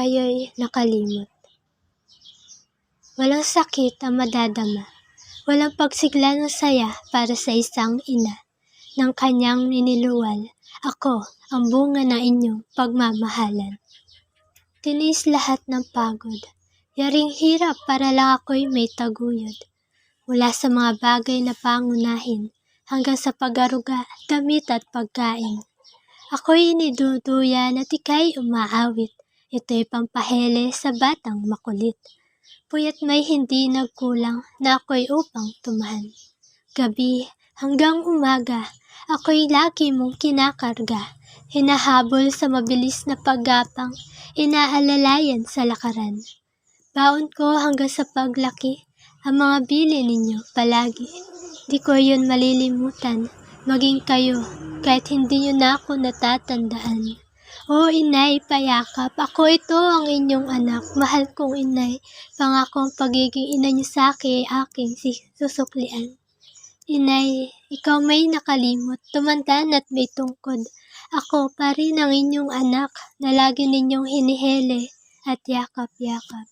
tayo'y nakalimot. Walang sakit ang madadama, walang pagsigla ng saya para sa isang ina ng kanyang niniluwal. Ako ang bunga ng inyong pagmamahalan. Tinis lahat ng pagod, yaring hirap para lang ako'y may taguyod. Mula sa mga bagay na pangunahin hanggang sa pag-aruga, damit at pagkain. Ako'y iniduduyan at ika'y umaawit. Ito'y pampahele sa batang makulit. Puyat may hindi nagkulang na ako'y upang tumahan. Gabi hanggang umaga, ako'y lagi mong kinakarga. Hinahabol sa mabilis na paggapang, inaalalayan sa lakaran. Baon ko hanggang sa paglaki, ang mga bili ninyo palagi. Di ko yun malilimutan, maging kayo, kahit hindi nyo na ako natatandaan. O inay, payakap, ako ito ang inyong anak, mahal kong inay, pangako ang pagiging ina nyo sa akin ay aking susuklian. Inay, ikaw may nakalimot, tumandan at may tungkod. Ako pa rin ang inyong anak, na lagi ninyong hinihele at yakap-yakap.